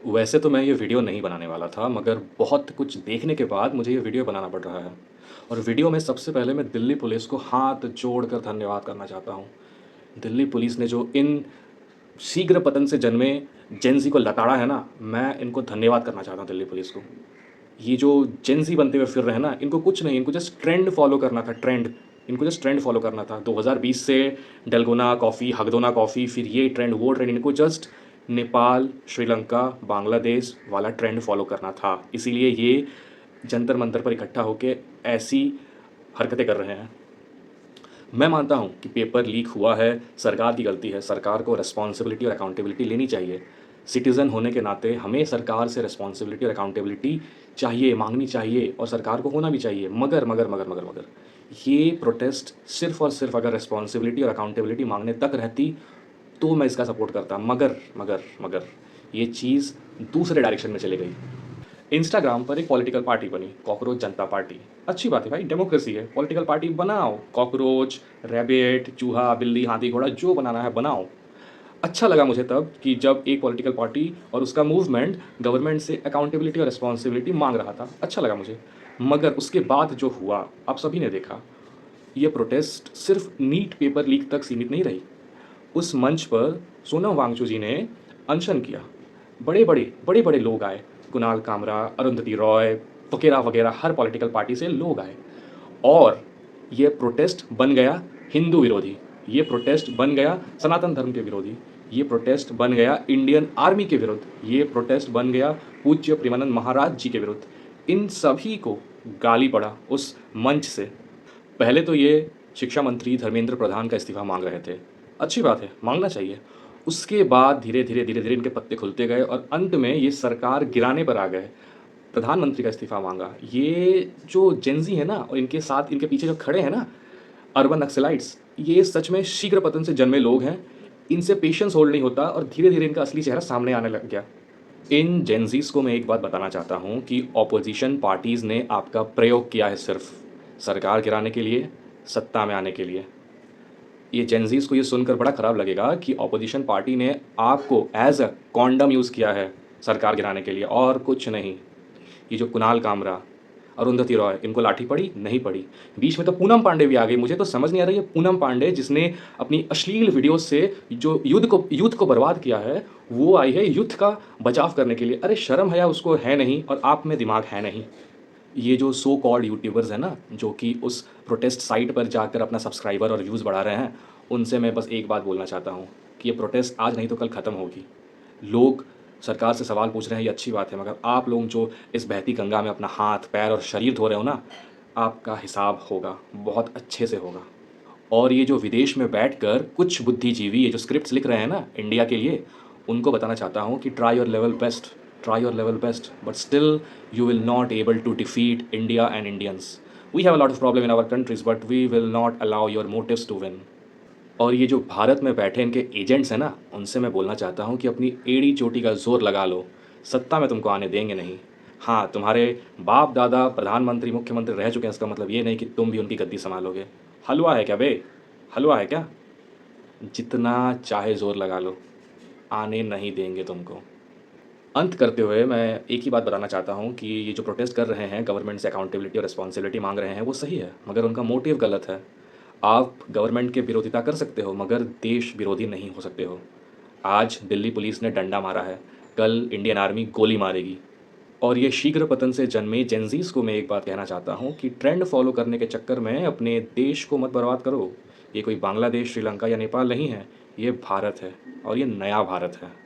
वैसे तो मैं ये वीडियो नहीं बनाने वाला था, मगर बहुत कुछ देखने के बाद मुझे ये वीडियो बनाना पड़ रहा है। और वीडियो में सबसे पहले मैं दिल्ली पुलिस को हाथ जोड़कर धन्यवाद करना चाहता हूँ। दिल्ली पुलिस ने जो इन शीघ्र पतन से जन्मे जेन ज़ी को लताड़ा है ना, मैं इनको धन्यवाद करना चाहता हूँ दिल्ली पुलिस को। ये जो जेन ज़ी बनते हुए फिर रहे हैं ना, इनको कुछ नहीं, इनको जस्ट ट्रेंड फ़ॉलो करना था, ट्रेंड। इनको जस्ट ट्रेंड फ़ॉलो करना था। 2020 से डलगोना कॉफ़ी, हगदोना कॉफ़ी, फिर ये ट्रेंड, वो ट्रेंड, इनको जस्ट नेपाल, श्रीलंका, बांग्लादेश वाला ट्रेंड फ़ॉलो करना था। इसीलिए ये जंतर मंतर पर इकट्ठा होके ऐसी हरकतें कर रहे हैं। मैं मानता हूँ कि पेपर लीक हुआ है, सरकार की गलती है, सरकार को रिस्पॉन्सिबिलिटी और अकाउंटेबिलिटी लेनी चाहिए। सिटीज़न होने के नाते हमें सरकार से रिस्पॉन्सिबिलिटी और अकाउंटेबिलिटी चाहिए, मांगनी चाहिए, और सरकार को होना भी चाहिए। मगर ये प्रोटेस्ट सिर्फ़ और सिर्फ़ अगर रिस्पॉन्सिबिलिटी और अकाउंटेबिलिटी मांगने तक रहती तो मैं इसका सपोर्ट करता। मगर ये चीज़ दूसरे डायरेक्शन में चली गई। इंस्टाग्राम पर एक पॉलिटिकल पार्टी बनी, कॉकरोच जनता पार्टी। अच्छी बात है भाई, डेमोक्रेसी है, पॉलिटिकल पार्टी बनाओ। कॉकरोच, रैबिट, चूहा, बिल्ली, हाथी, घोड़ा जो बनाना है बनाओ। अच्छा लगा मुझे तब कि जब एक पॉलिटिकल पार्टी और उसका मूवमेंट गवर्नमेंट से अकाउंटेबिलिटी और रिस्पॉन्सिबिलिटी मांग रहा था। अच्छा लगा मुझे। मगर उसके बाद जो हुआ, आप सभी ने देखा, ये प्रोटेस्ट सिर्फ नीट पेपर लीक तक सीमित नहीं रही। उस मंच पर सोनम वांगचुक जी ने अनशन किया। बड़े बड़े लोग आए। कुणाल कामरा, अरुंधति रॉय वगैरह वगैरह, हर पॉलिटिकल पार्टी से लोग आए। और ये प्रोटेस्ट बन गया हिंदू विरोधी, ये प्रोटेस्ट बन गया सनातन धर्म के विरोधी, ये प्रोटेस्ट बन गया इंडियन आर्मी के विरुद्ध, ये प्रोटेस्ट बन गया पूज्य प्रेमानंद महाराज जी के विरुद्ध। इन सभी को गाली पड़ा उस मंच से। पहले तो ये शिक्षा मंत्री धर्मेंद्र प्रधान का इस्तीफ़ा मांग रहे थे। अच्छी बात है, मांगना चाहिए। उसके बाद धीरे धीरे इनके पत्ते खुलते गए और अंत में ये सरकार गिराने पर आ गए। प्रधानमंत्री का इस्तीफ़ा मांगा। ये जो जेन ज़ी है ना, और इनके साथ इनके पीछे जो खड़े हैं ना, अर्बन नक्सलाइट्स, ये सच में शीघ्र पतन से जन्मे लोग हैं। इनसे पेशेंस होल्ड नहीं होता और धीरे धीरे इनका असली चेहरा सामने आने लग गया। इन जेन ज़ीज़ को मैं एक बात बताना चाहता हूँ कि ऑपोजिशन पार्टीज़ ने आपका प्रयोग किया है सिर्फ सरकार गिराने के लिए, सत्ता में आने के लिए। ये जेन ज़ीज़ को ये सुनकर बड़ा ख़राब लगेगा कि ऑपोजिशन पार्टी ने आपको एज़ अ कॉन्डम यूज़ किया है सरकार गिराने के लिए, और कुछ नहीं। ये जो कुणाल कामरा, अरुंधति रॉय, इनको लाठी पड़ी नहीं पड़ी। बीच में तो पूनम पांडे भी आ गई। मुझे तो समझ नहीं आ रही है, पूनम पांडे जिसने अपनी अश्लील वीडियो से जो यूथ को बर्बाद किया है, वो आई है यूथ का बचाव करने के लिए। अरे शर्म हया उसको है नहीं, और आप में दिमाग है नहीं। ये जो सो कॉल्ड यूट्यूबर्स हैं ना, जो कि उस प्रोटेस्ट साइट पर जाकर अपना सब्सक्राइबर और व्यूज़ बढ़ा रहे हैं, उनसे मैं बस एक बात बोलना चाहता हूँ कि ये प्रोटेस्ट आज नहीं तो कल ख़त्म होगी। लोग सरकार से सवाल पूछ रहे हैं, ये अच्छी बात है, मगर आप लोग जो इस बहती गंगा में अपना हाथ, पैर और शरीर धो रहे हो ना, आपका हिसाब होगा, बहुत अच्छे से होगा। और ये जो विदेश में बैठकर कुछ बुद्धिजीवी ये जो स्क्रिप्ट्स लिख रहे हैं ना इंडिया के लिए, उनको बताना चाहता हूँ कि try your level best, try your level best, but still you will not able to defeat India and Indians. We have a lot of problem in our countries, but we will not allow your motives to win. और ये जो भारत में बैठे इनके agents हैं ना, उनसे मैं बोलना चाहता हूँ कि अपनी एड़ी चोटी का जोर लगा लो, सत्ता में तुमको आने देंगे नहीं। हाँ, तुम्हारे बाप दादा प्रधानमंत्री मुख्यमंत्री रह चुके हैं, इसका मतलब ये नहीं कि तुम भी उनकी गद्दी संभालोगे। हलवा है क्या बे? हलवा है क्या? जितना चाहे जोर लगा लो, आने नहीं देंगे तुमको। अंत करते हुए मैं एक ही बात बताना चाहता हूँ कि ये जो प्रोटेस्ट कर रहे हैं, गवर्नमेंट से अकाउंटेबिलिटी और रिस्पॉन्सिबिलिटी मांग रहे हैं, वो सही है, मगर उनका मोटिव गलत है। आप गवर्नमेंट के विरोधिता कर सकते हो, मगर देश विरोधी नहीं हो सकते हो। आज दिल्ली पुलिस ने डंडा मारा है, कल इंडियन आर्मी गोली मारेगी। और ये शीघ्र पतन से जन्मे जेनज़ीज़ को मैं एक बात कहना चाहता हूँ कि ट्रेंड फॉलो करने के चक्कर में अपने देश को मत बर्बाद करो। ये कोई बांग्लादेश, श्रीलंका या नेपाल नहीं है, ये भारत है, और ये नया भारत है।